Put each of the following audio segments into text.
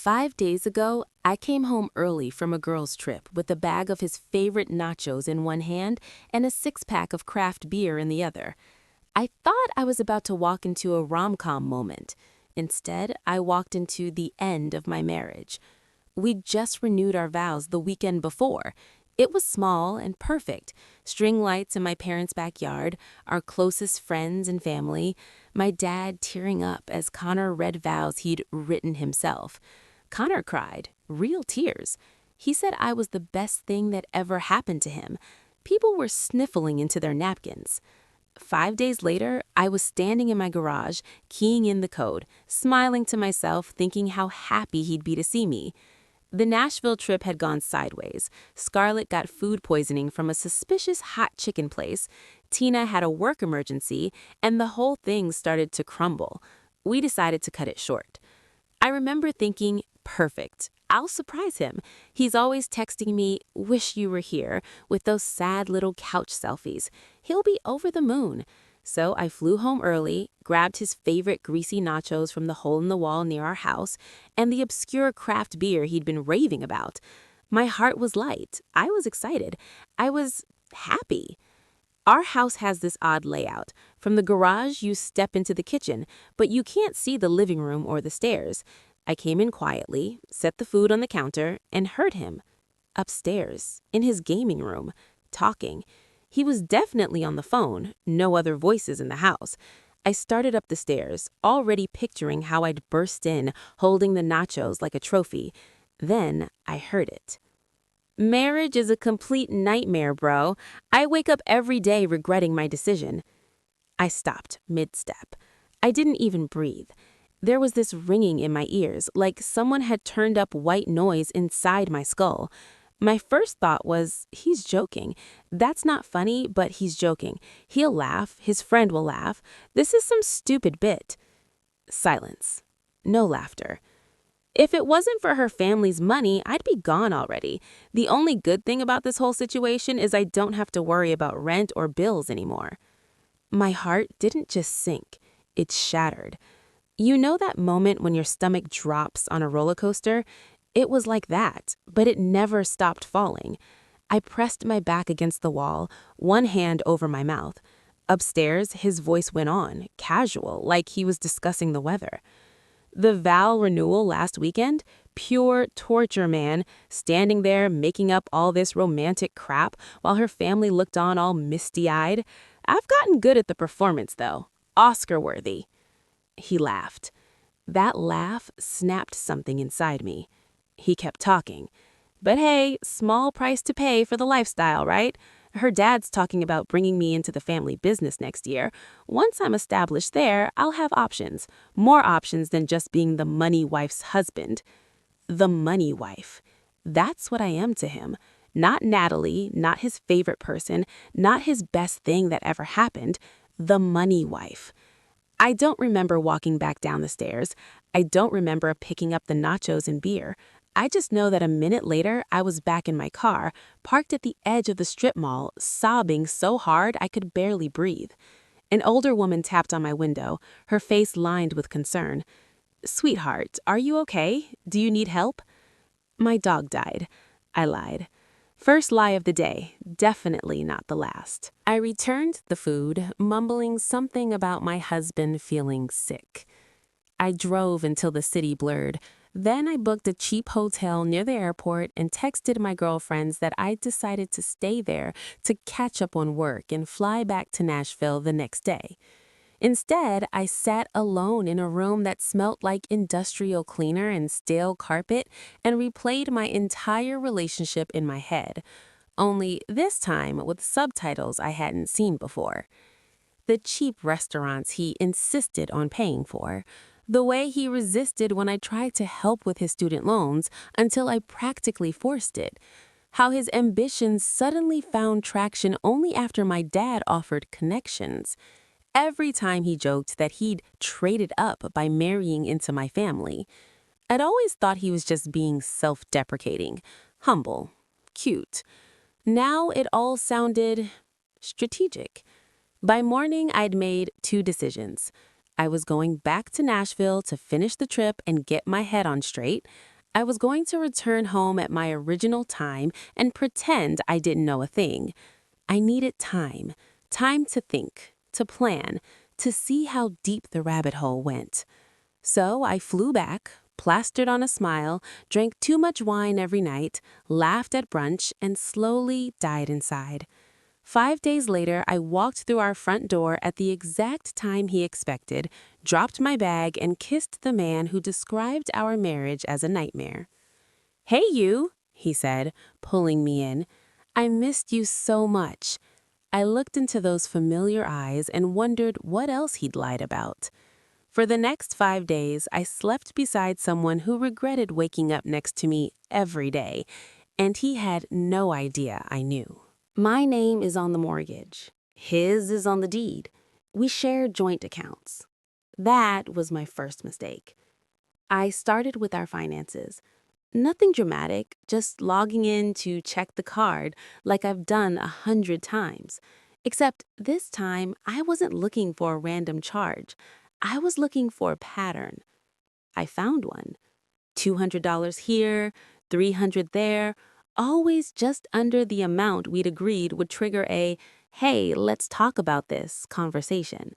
5 days ago, I came home early from a girls' trip with a bag of his favorite nachos in one hand and a six-pack of craft beer in the other. I thought I was about to walk into a rom-com moment. Instead, I walked into the end of my marriage. We'd just renewed our vows the weekend before. It was small and perfect. String lights in my parents' backyard, our closest friends and family, my dad tearing up as Connor read vows he'd written himself. Connor cried, real tears. He said I was the best thing that ever happened to him. People were sniffling into their napkins. 5 days later, I was standing in my garage, keying in the code, smiling to myself, thinking how happy he'd be to see me. The Nashville trip had gone sideways. Scarlett got food poisoning from a suspicious hot chicken place. Tina had a work emergency, and the whole thing started to crumble. We decided to cut it short. I remember thinking, perfect. I'll surprise him. He's always texting me, wish you were here, with those sad little couch selfies. He'll be over the moon. So I flew home early, grabbed his favorite greasy nachos from the hole in the wall near our house, and the obscure craft beer he'd been raving about. My heart was light. I was excited. I was happy. Our house has this odd layout. From the garage, you step into the kitchen, but you can't see the living room or the stairs. I came in quietly, set the food on the counter, and heard him. Upstairs, in his gaming room, talking. He was definitely on the phone, no other voices in the house. I started up the stairs, already picturing how I'd burst in, holding the nachos like a trophy. Then I heard it. Marriage is a complete nightmare, bro. I wake up every day regretting my decision. I stopped mid-step. I didn't even breathe. There was this ringing in my ears, like someone had turned up white noise inside my skull. My first thought was, he's joking. That's not funny, but he's joking. He'll laugh. His friend will laugh. This is some stupid bit. Silence. No laughter. If it wasn't for her family's money, I'd be gone already. The only good thing about this whole situation is I don't have to worry about rent or bills anymore. My heart didn't just sink. It shattered. You know that moment when your stomach drops on a roller coaster? It was like that, but it never stopped falling. I pressed my back against the wall, one hand over my mouth. Upstairs, his voice went on, casual, like he was discussing the weather. The vow renewal last weekend? Pure torture, man. Standing there, making up all this romantic crap while her family looked on all misty-eyed. I've gotten good at the performance, though. Oscar-worthy. He laughed. That laugh snapped something inside me. He kept talking. But hey, small price to pay for the lifestyle, right? Her dad's talking about bringing me into the family business next year. Once I'm established there, I'll have options. More options than just being the money wife's husband. The money wife. That's what I am to him. Not Natalie, not his favorite person, not his best thing that ever happened. The money wife. I don't remember walking back down the stairs. I don't remember picking up the nachos and beer. I just know that a minute later, I was back in my car, parked at the edge of the strip mall, sobbing so hard I could barely breathe. An older woman tapped on my window, her face lined with concern. "Sweetheart, are you okay? Do you need help?" "My dog died," I lied. First lie of the day, definitely not the last. I returned the food, mumbling something about my husband feeling sick. I drove until the city blurred. Then I booked a cheap hotel near the airport and texted my girlfriends that I'd decided to stay there to catch up on work and fly back to Nashville the next day. Instead, I sat alone in a room that smelt like industrial cleaner and stale carpet and replayed my entire relationship in my head, only this time with subtitles I hadn't seen before. The cheap restaurants he insisted on paying for, the way he resisted when I tried to help with his student loans until I practically forced it, how his ambitions suddenly found traction only after my dad offered connections. Every time he joked that he'd traded up by marrying into my family. I'd always thought he was just being self-deprecating, humble, cute. Now it all sounded strategic. By morning, I'd made 2 decisions. I was going back to Nashville to finish the trip and get my head on straight. I was going to return home at my original time and pretend I didn't know a thing. I needed time. Time to think, to plan, to see how deep the rabbit hole went. So I flew back, plastered on a smile, drank too much wine every night, laughed at brunch, and slowly died inside. 5 days later, I walked through our front door at the exact time he expected, dropped my bag, and kissed the man who described our marriage as a nightmare. "Hey, you," he said, pulling me in. "I missed you so much." I looked into those familiar eyes and wondered what else he'd lied about. For the next 5 days, I slept beside someone who regretted waking up next to me every day, and he had no idea I knew. My name is on the mortgage. His is on the deed. We share joint accounts. That was my first mistake. I started with our finances. Nothing dramatic, just logging in to check the card like I've done 100 times. Except this time, I wasn't looking for a random charge. I was looking for a pattern. I found one. $200 here, $300 there, always just under the amount we'd agreed would trigger a, "Hey, let's talk about this" conversation.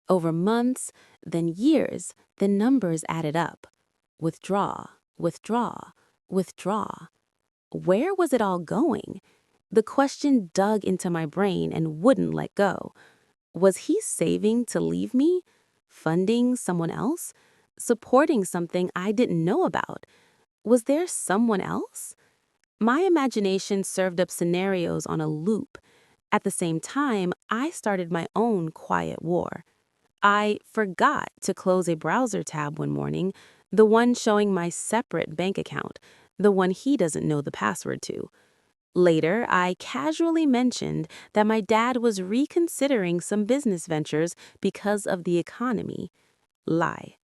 Over months, then years, the numbers added up. Withdraw, withdraw, withdraw. Where was it all going? The question dug into my brain and wouldn't let go. Was he saving to leave me? Funding someone else? Supporting something I didn't know about? Was there someone else? My imagination served up scenarios on a loop. At the same time, I started my own quiet war. I forgot to close a browser tab one morning, the one showing my separate bank account, the one he doesn't know the password to. Later, I casually mentioned that my dad was reconsidering some business ventures because of the economy. Lie.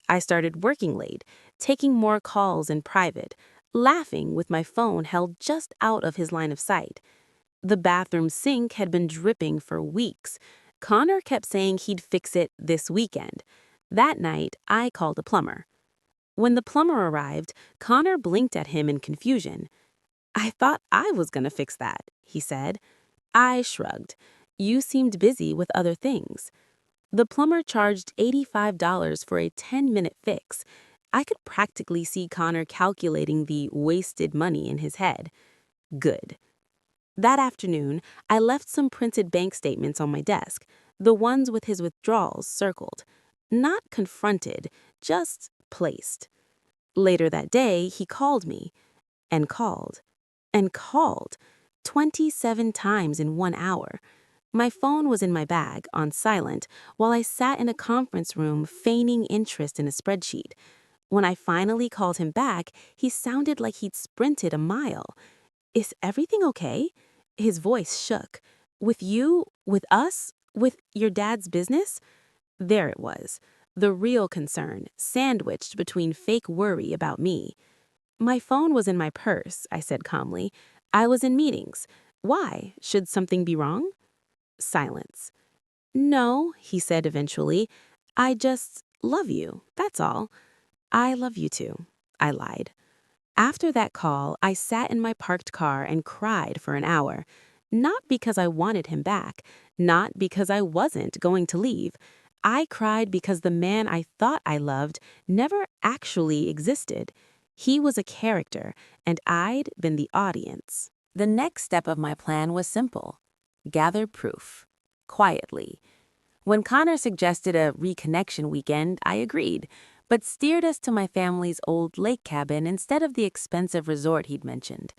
I started working late, taking more calls in private, laughing with my phone held just out of his line of sight. The bathroom sink had been dripping for weeks. Connor kept saying he'd fix it this weekend. That night, I called a plumber. When the plumber arrived, Connor blinked at him in confusion. "I thought I was going to fix that," he said. I shrugged. "You seemed busy with other things." The plumber charged $85 for a 10-minute fix. I could practically see Connor calculating the wasted money in his head. Good. That afternoon, I left some printed bank statements on my desk, the ones with his withdrawals circled. Not confronted, just placed. Later that day, he called me, and called, and called, 27 times in 1 hour. My phone was in my bag, on silent, while I sat in a conference room feigning interest in a spreadsheet. When I finally called him back, he sounded like he'd sprinted a mile. "Is everything okay?" His voice shook. "With you? With us? With your dad's business?" There it was, the real concern, sandwiched between fake worry about me. "My phone was in my purse," I said calmly. "I was in meetings. Why? Should something be wrong?" Silence. "No," he said eventually. "I just love you, that's all." "I love you too," I lied. After that call, I sat in my parked car and cried for an hour. Not because I wanted him back, not because I wasn't going to leave. I cried because the man I thought I loved never actually existed. He was a character, and I'd been the audience. The next step of my plan was simple. Gather proof. Quietly. When Connor suggested a reconnection weekend, I agreed, but steered us to my family's old lake cabin instead of the expensive resort he'd mentioned.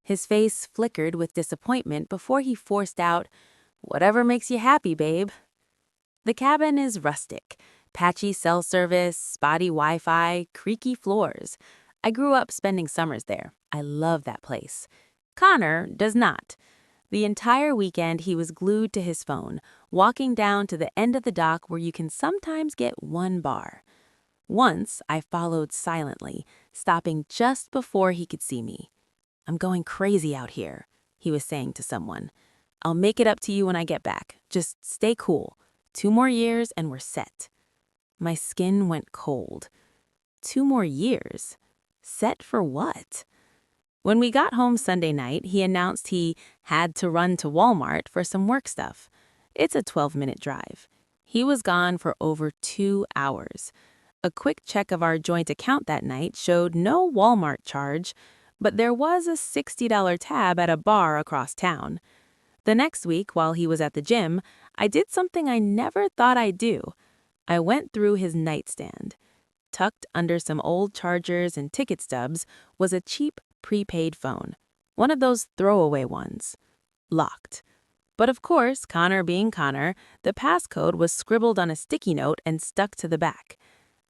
His face flickered with disappointment before he forced out, "Whatever makes you happy, babe." The cabin is rustic. Patchy cell service, spotty Wi-Fi, creaky floors. I grew up spending summers there. I love that place. Connor does not. The entire weekend, he was glued to his phone, walking down to the end of the dock where you can sometimes get one bar. Once, I followed silently, stopping just before he could see me. "I'm going crazy out here," he was saying to someone. "I'll make it up to you when I get back. Just stay cool. 2 more years and we're set." My skin went cold. 2 more years? Set for what? When we got home Sunday night, he announced he had to run to Walmart for some work stuff. It's a 12-minute drive. He was gone for over 2 hours. A quick check of our joint account that night showed no Walmart charge, but there was a $60 tab at a bar across town. The next week, while he was at the gym, I did something I never thought I'd do. I went through his nightstand. Tucked under some old chargers and ticket stubs was a cheap prepaid phone, one of those throwaway ones. Locked. But of course, Connor being Connor, the passcode was scribbled on a sticky note and stuck to the back.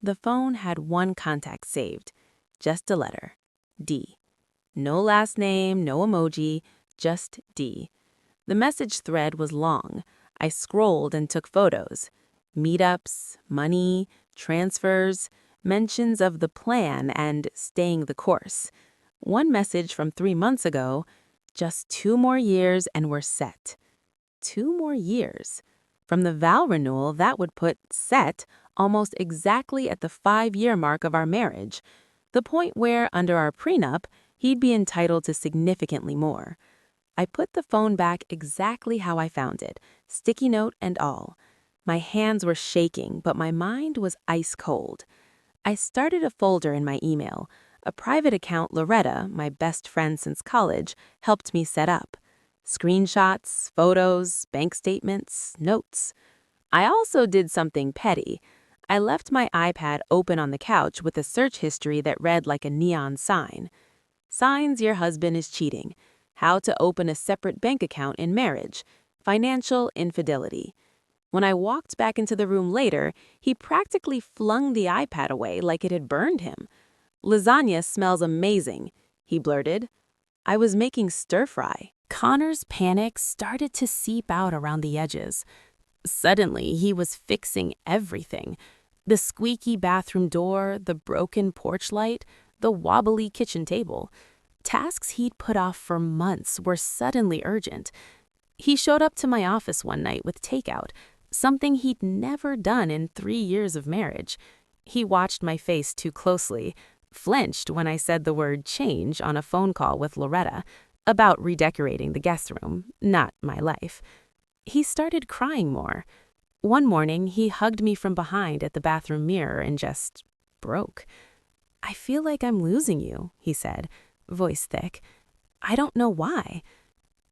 The phone had one contact saved. Just a letter. D. No last name, no emoji, just D. The message thread was long. I scrolled and took photos. Meetups, money, transfers, mentions of the plan and staying the course. One message from 3 months ago, just 2 more years and we're set. 2 more years. From the vow renewal, that would put set almost exactly at the 5-year mark of our marriage, the point where, under our prenup, he'd be entitled to significantly more. I put the phone back exactly how I found it, sticky note and all. My hands were shaking, but my mind was ice cold. I started a folder in my email. A private account Loretta, my best friend since college, helped me set up. Screenshots, photos, bank statements, notes. I also did something petty. I left my iPad open on the couch with a search history that read like a neon sign. Signs your husband is cheating. How to open a separate bank account in marriage. Financial infidelity. When I walked back into the room later, he practically flung the iPad away like it had burned him. Lasagna smells amazing, he blurted. I was making stir-fry. Connor's panic started to seep out around the edges. Suddenly, he was fixing everything. The squeaky bathroom door, the broken porch light, the wobbly kitchen table. Tasks he'd put off for months were suddenly urgent. He showed up to my office one night with takeout, something he'd never done in 3 years of marriage. He watched my face too closely, flinched when I said the word change on a phone call with Loretta, about redecorating the guest room, not my life. He started crying more. One morning, he hugged me from behind at the bathroom mirror and just broke. I feel like I'm losing you, he said, voice thick. I don't know why.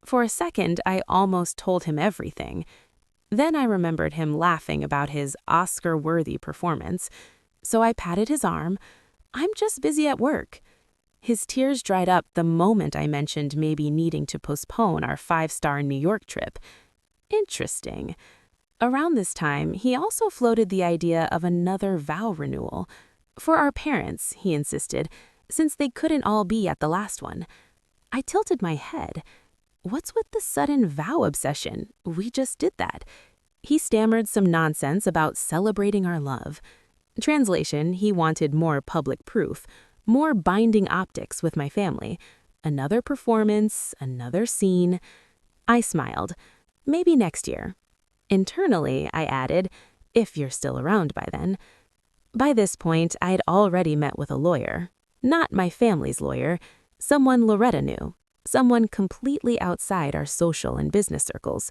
For a second, I almost told him everything. Then I remembered him laughing about his Oscar-worthy performance, so I patted his arm. I'm just busy at work. His tears dried up the moment I mentioned maybe needing to postpone our 5-star New York trip. Interesting. Around this time, he also floated the idea of another vow renewal. For our parents, he insisted, since they couldn't all be at the last one. I tilted my head. What's with the sudden vow obsession? We just did that. He stammered some nonsense about celebrating our love. Translation, he wanted more public proof, more binding optics with my family. Another performance, another scene. I smiled. Maybe next year. Internally, I added, if you're still around by then. By this point, I'd already met with a lawyer. Not my family's lawyer, someone Loretta knew, someone completely outside our social and business circles.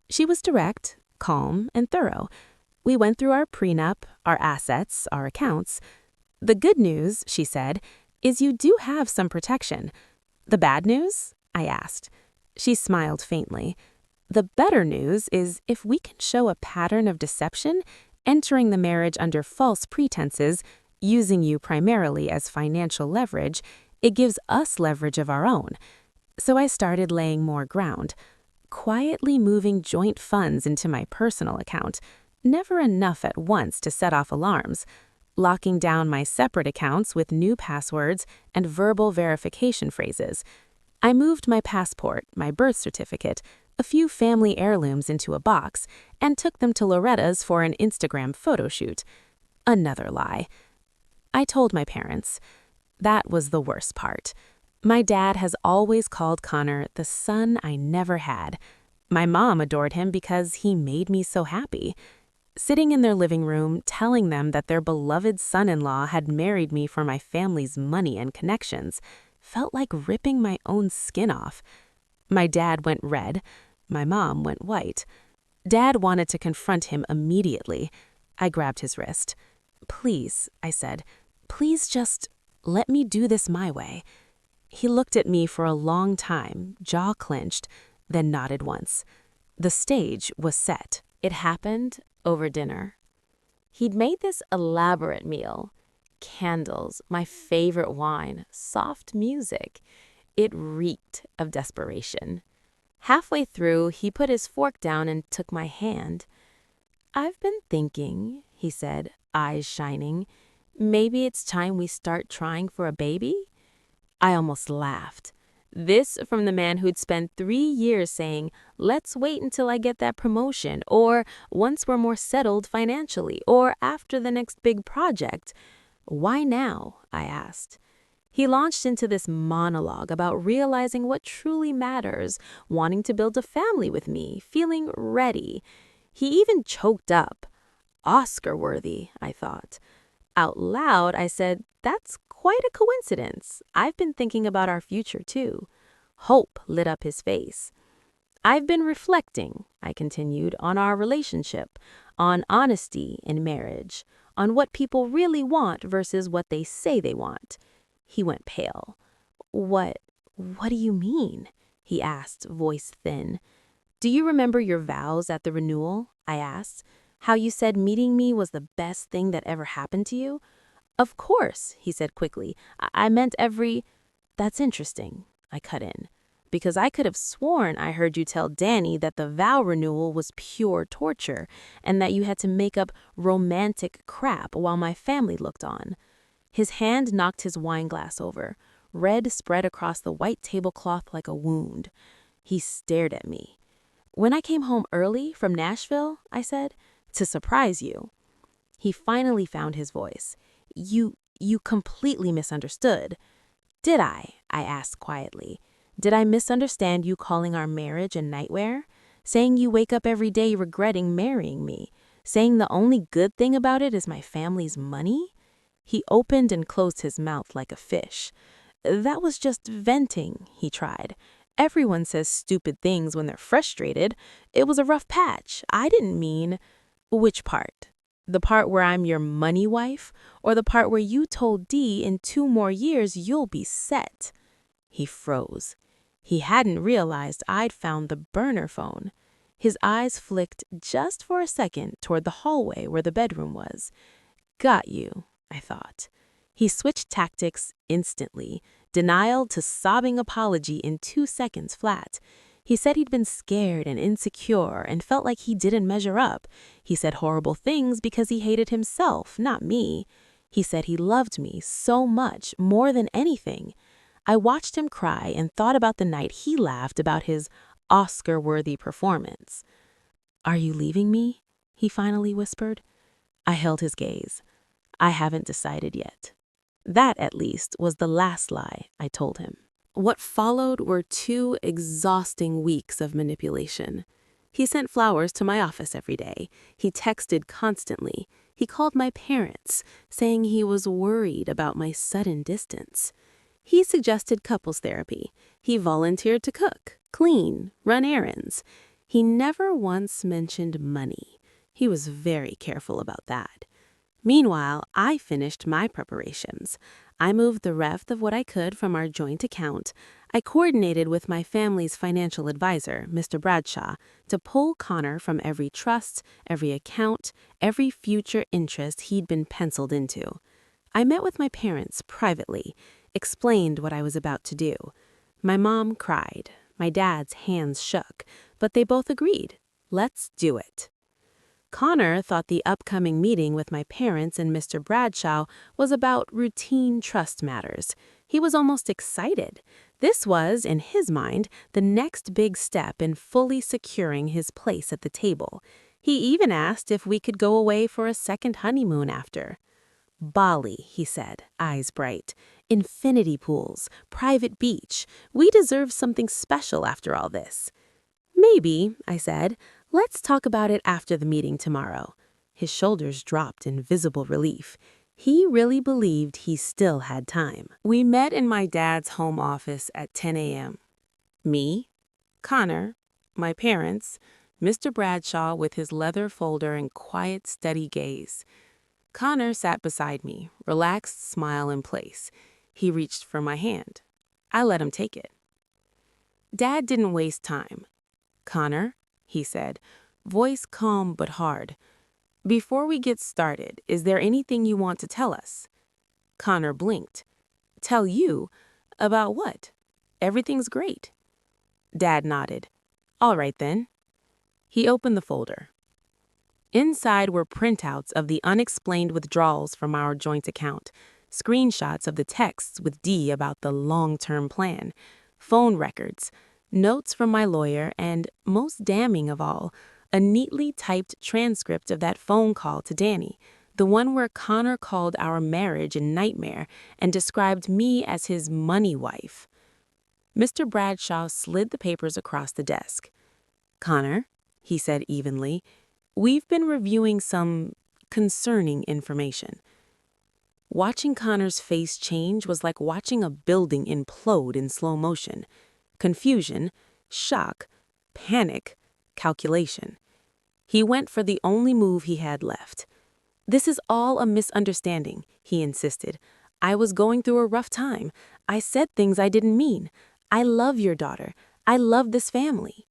She was direct, calm, and thorough. We went through our prenup, our assets, our accounts. The good news, she said, is you do have some protection. The bad news? I asked. She smiled faintly. The better news is if we can show a pattern of deception, entering the marriage under false pretenses, using you primarily as financial leverage, it gives us leverage of our own. So I started laying more ground, quietly moving joint funds into my personal account, never enough at once to set off alarms, locking down my separate accounts with new passwords and verbal verification phrases. I moved my passport, my birth certificate, a few family heirlooms into a box, and took them to Loretta's for an Instagram photo shoot. Another lie. I told my parents. That was the worst part. My dad has always called Connor the son I never had. My mom adored him because he made me so happy. Sitting in their living room, telling them that their beloved son-in-law had married me for my family's money and connections, felt like ripping my own skin off. My dad went red. My mom went white. Dad wanted to confront him immediately. I grabbed his wrist. "Please," I said, "please just let me do this my way." He looked at me for a long time, jaw clenched, then nodded once. The stage was set. It happened over dinner. He'd made this elaborate meal. Candles, my favorite wine, soft music. It reeked of desperation. Halfway through, he put his fork down and took my hand. "I've been thinking," he said, eyes shining, "maybe it's time we start trying for a baby?" I almost laughed. This from the man who'd spent 3 years saying, "Let's wait until I get that promotion," or "once we're more settled financially," or "after the next big project." "Why now?" I asked. He launched into this monologue about realizing what truly matters, wanting to build a family with me, feeling ready. He even choked up. Oscar-worthy, I thought. Out loud, I said, "That's quite a coincidence. I've been thinking about our future, too." Hope lit up his face. "I've been reflecting," I continued, "on our relationship, on honesty in marriage, on what people really want versus what they say they want." He went pale. What do you mean?" he asked, voice thin. "Do you remember your vows at the renewal?" I asked. "How you said meeting me was the best thing that ever happened to you?" "Of course," he said quickly. I meant every—" "That's interesting," I cut in, "because I could have sworn I heard you tell Danny that the vow renewal was pure torture and that you had to make up romantic crap while my family looked on." His hand knocked his wineglass over. Red spread across the white tablecloth like a wound. He stared at me. "When I came home early from Nashville," I said, "to surprise you." He finally found his voice. You completely misunderstood." "Did I?" I asked quietly. "Did I misunderstand you calling our marriage a nightmare? Saying you wake up every day regretting marrying me? Saying the only good thing about it is my family's money?" He opened and closed his mouth like a fish. "That was just venting," he tried. "Everyone says stupid things when they're frustrated. It was a rough patch. I didn't mean—" "Which part? The part where I'm your money wife, or the part where you told Dee in 2 more years you'll be set?" He froze. He hadn't realized I'd found the burner phone. His eyes flicked just for a second toward the hallway where the bedroom was. Got you, I thought. He switched tactics instantly, denial to sobbing apology in 2 seconds flat. He said he'd been scared and insecure and felt like he didn't measure up. He said horrible things because he hated himself, not me. He said he loved me so much, more than anything. I watched him cry and thought about the night he laughed about his Oscar-worthy performance. "Are you leaving me?" he finally whispered. I held his gaze. "I haven't decided yet." That, at least, was the last lie I told him. What followed were 2 exhausting weeks of manipulation. He sent flowers to my office every day. He texted constantly. He called my parents, saying he was worried about my sudden distance. He suggested couples therapy. He volunteered to cook, clean, run errands. He never once mentioned money. He was very careful about that. Meanwhile, I finished my preparations. I moved the rest of what I could from our joint account. I coordinated with my family's financial advisor, Mr. Bradshaw, to pull Connor from every trust, every account, every future interest he'd been penciled into. I met with my parents privately, explained what I was about to do. My mom cried. My dad's hands shook, but they both agreed. Let's do it. Connor thought the upcoming meeting with my parents and Mr. Bradshaw was about routine trust matters. He was almost excited. This was, in his mind, the next big step in fully securing his place at the table. He even asked if we could go away for a second honeymoon after. "Bali," he said, eyes bright. "Infinity pools, private beach. We deserve something special after all this." "Maybe," I said. "Let's talk about it after the meeting tomorrow." His shoulders dropped in visible relief. He really believed he still had time. We met in my dad's home office at 10 a.m. Me, Connor, my parents, Mr. Bradshaw with his leather folder and quiet, steady gaze. Connor sat beside me, relaxed smile in place. He reached for my hand. I let him take it. Dad didn't waste time. "Connor," he said, voice calm but hard. "Before we get started, is there anything you want to tell us?" Connor blinked. "Tell you? About what? Everything's great." Dad nodded. "All right then." He opened the folder. Inside were printouts of the unexplained withdrawals from our joint account, screenshots of the texts with D about the long-term plan, phone records, notes from my lawyer, and, most damning of all, a neatly typed transcript of that phone call to Danny, the one where Connor called our marriage a nightmare and described me as his money wife. Mr. Bradshaw slid the papers across the desk. "Connor," he said evenly, "we've been reviewing some concerning information." Watching Connor's face change was like watching a building implode in slow motion. Confusion, shock, panic, calculation. He went for the only move he had left. "This is all a misunderstanding," he insisted. "I was going through a rough time. I said things I didn't mean. I love your daughter. I love this family."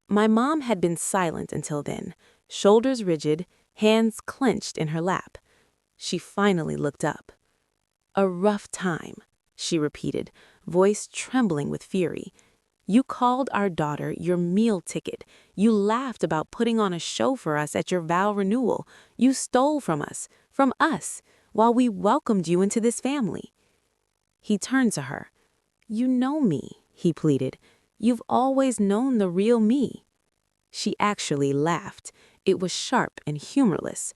My mom had been silent until then, shoulders rigid, hands clenched in her lap. She finally looked up. "A rough time," she repeated, voice trembling with fury. "You called our daughter your meal ticket. You laughed about putting on a show for us at your vow renewal. You stole from us, while we welcomed you into this family." He turned to her. "You know me," he pleaded. "You've always known the real me." She actually laughed. It was sharp and humorless.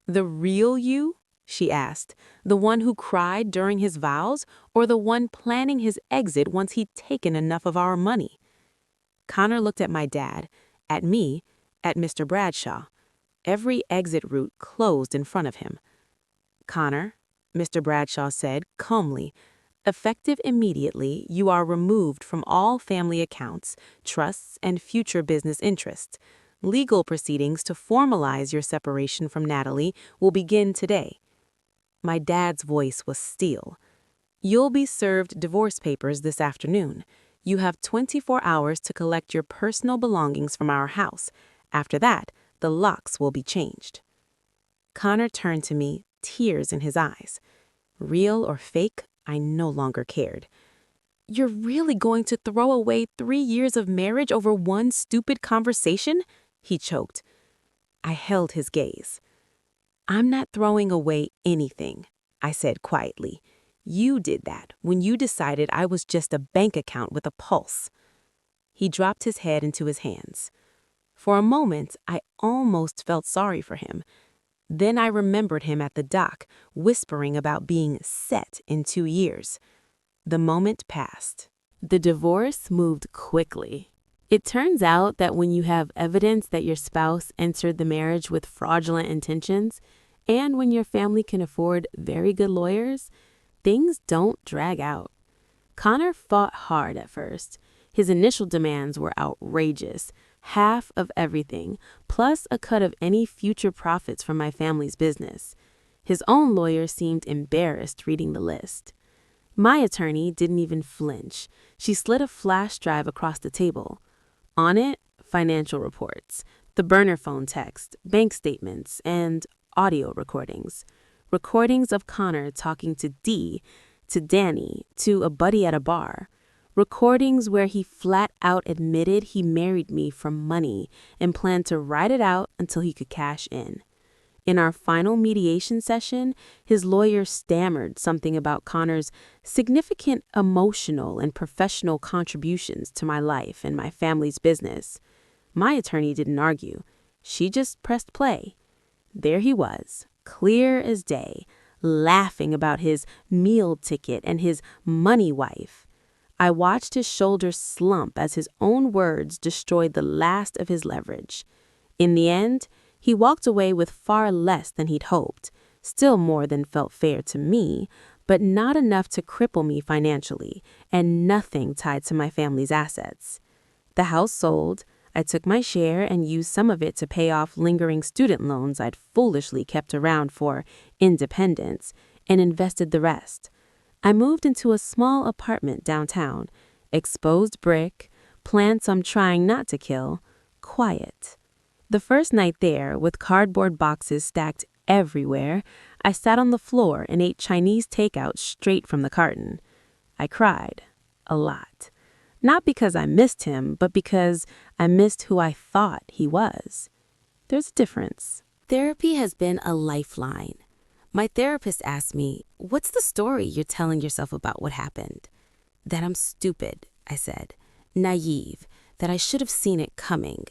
"The real you?" she asked. "The one who cried during his vows, or the one planning his exit once he'd taken enough of our money?" Connor looked at my dad, at me, at Mr. Bradshaw. Every exit route closed in front of him. "Connor," Mr. Bradshaw said calmly, "effective immediately, you are removed from all family accounts, trusts, and future business interests. Legal proceedings to formalize your separation from Natalie will begin today." My dad's voice was steel. "You'll be served divorce papers this afternoon. You have 24 hours to collect your personal belongings from our house. After that, the locks will be changed." Connor turned to me, tears in his eyes. Real or fake, I no longer cared. "You're really going to throw away 3 years of marriage over one stupid conversation?" he choked. I held his gaze. "I'm not throwing away anything," I said quietly. "You did that when you decided I was just a bank account with a pulse." He dropped his head into his hands. For a moment, I almost felt sorry for him. Then I remembered him at the dock, whispering about being set in 2 years. The moment passed. The divorce moved quickly. It turns out that when you have evidence that your spouse entered the marriage with fraudulent intentions, and when your family can afford very good lawyers, things don't drag out. Connor fought hard at first. His initial demands were outrageous. Half of everything, plus a cut of any future profits from my family's business. His own lawyer seemed embarrassed reading the list. My attorney didn't even flinch. She slid a flash drive across the table. On it, financial reports, the burner phone text, bank statements, and audio recordings. Recordings of Connor talking to D, to Danny, to a buddy at a bar. Recordings where he flat out admitted he married me for money and planned to ride it out until he could cash in. In our final mediation session, his lawyer stammered something about Connor's significant emotional and professional contributions to my life and my family's business. My attorney didn't argue. She just pressed play. There he was, clear as day, laughing about his meal ticket and his money wife. I watched his shoulders slump as his own words destroyed the last of his leverage. In the end, He walked away with far less than he'd hoped, still more than felt fair to me, but not enough to cripple me financially, and nothing tied to my family's assets. The house sold. I took my share and used some of it to pay off lingering student loans I'd foolishly kept around for independence, and invested the rest. I moved into a small apartment downtown, exposed brick, plants I'm trying not to kill, quiet. The first night there, with cardboard boxes stacked everywhere, I sat on the floor and ate Chinese takeout straight from the carton. I cried. A lot. Not because I missed him, but because I missed who I thought he was. There's a difference. Therapy has been a lifeline. My therapist asked me, "What's the story you're telling yourself about what happened?" "That I'm stupid," I said. "Naive. That I should have seen it coming."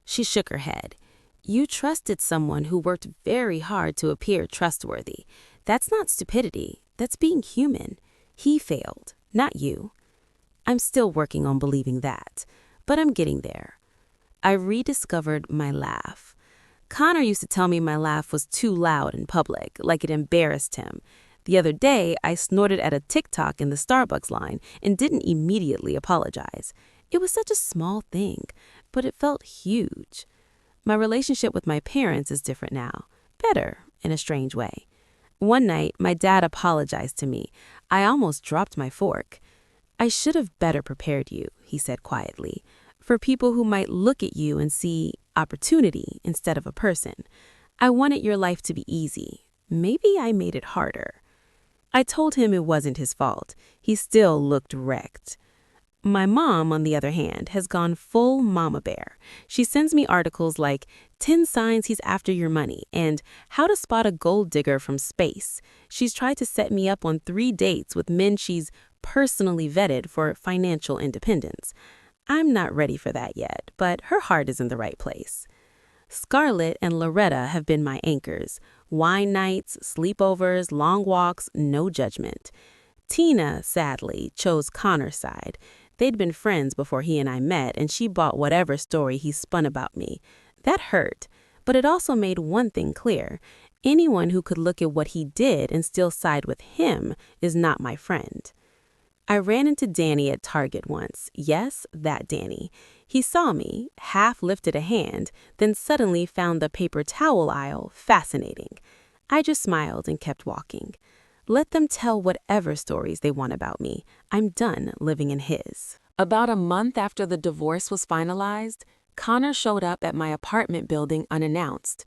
She shook her head. "You trusted someone who worked very hard to appear trustworthy. That's not stupidity. That's being human. He failed, not you." I'm still working on believing that, but I'm getting there. I rediscovered my laugh. Connor used to tell me my laugh was too loud in public, like it embarrassed him. The other day, I snorted at a TikTok in the Starbucks line and didn't immediately apologize. It was such a small thing, but it felt huge. My relationship with my parents is different now. Better, in a strange way. One night, my dad apologized to me. I almost dropped my fork. "I should have better prepared you," he said quietly, "for people who might look at you and see opportunity instead of a person. I wanted your life to be easy. Maybe I made it harder." I told him it wasn't his fault. He still looked wrecked. My mom, on the other hand, has gone full mama bear. She sends me articles like 10 signs he's after your money and how to spot a gold digger from space. She's tried to set me up on 3 dates with men she's personally vetted for financial independence. I'm not ready for that yet, but her heart is in the right place. Scarlett and Loretta have been my anchors. Wine nights, sleepovers, long walks, no judgment. Tina, sadly, chose Connor's side. They'd been friends before he and I met, and she bought whatever story he spun about me. That hurt, but it also made one thing clear. Anyone who could look at what he did and still side with him is not my friend. I ran into Danny at Target once. Yes, that Danny. He saw me, half lifted a hand, then suddenly found the paper towel aisle fascinating. I just smiled and kept walking. Let them tell whatever stories they want about me. I'm done living in his. About a month after the divorce was finalized, Connor showed up at my apartment building unannounced.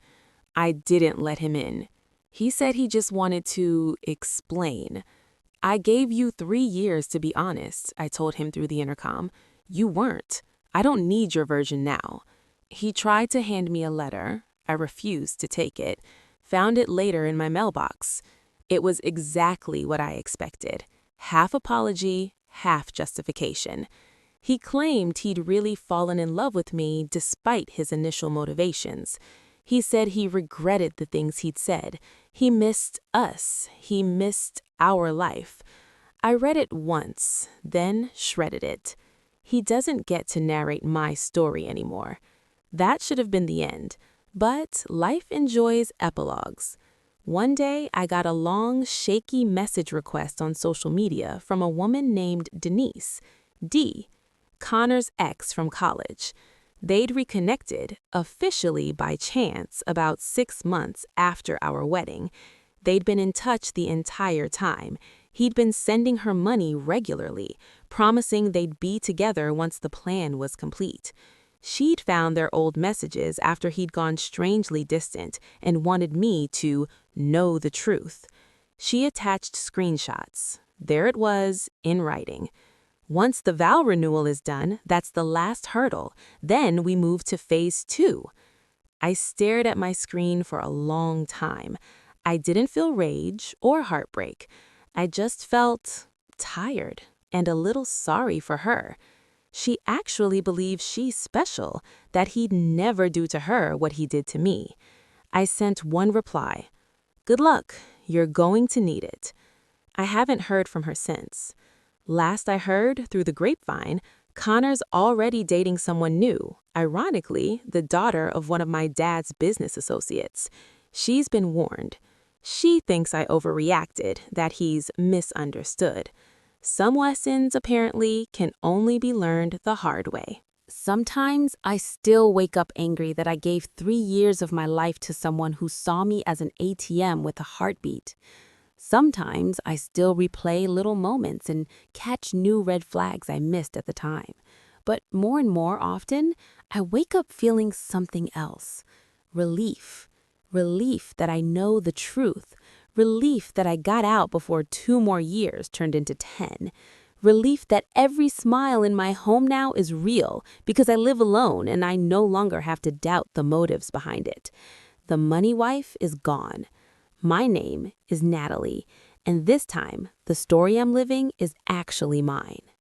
I didn't let him in. He said he just wanted to explain. "I gave you 3 years to be honest," I told him through the intercom. "You weren't. I don't need your version now." He tried to hand me a letter. I refused to take it. Found it later in my mailbox. It was exactly what I expected. Half apology, half justification. He claimed he'd really fallen in love with me despite his initial motivations. He said he regretted the things he'd said. He missed us. He missed our life. I read it once, then shredded it. He doesn't get to narrate my story anymore. That should have been the end. But life enjoys epilogues. One day, I got a long, shaky message request on social media from a woman named Denise, D, Connor's ex from college. They'd reconnected, officially by chance, about 6 months after our wedding. They'd been in touch the entire time. He'd been sending her money regularly, promising they'd be together once the plan was complete. She'd found their old messages after he'd gone strangely distant and wanted me to know the truth. She attached screenshots. There it was, in writing. Once the vow renewal is done, that's the last hurdle. Then we move to phase 2. I stared at my screen for a long time. I didn't feel rage or heartbreak. I just felt tired and a little sorry for her. She actually believes she's special, that he'd never do to her what he did to me. I sent one reply. "Good luck. You're going to need it." I haven't heard from her since. Last I heard, through the grapevine, Connor's already dating someone new, ironically, the daughter of one of my dad's business associates. She's been warned. She thinks I overreacted, that he's misunderstood. Some lessons, apparently, can only be learned the hard way. Sometimes I still wake up angry that I gave 3 years of my life to someone who saw me as an ATM with a heartbeat. Sometimes I still replay little moments and catch new red flags I missed at the time. But more and more often, I wake up feeling something else. Relief. Relief that I know the truth. Relief that I got out before 2 more years turned into 10. Relief that every smile in my home now is real because I live alone and I no longer have to doubt the motives behind it. The money wife is gone. My name is Natalie, and this time, the story I'm living is actually mine.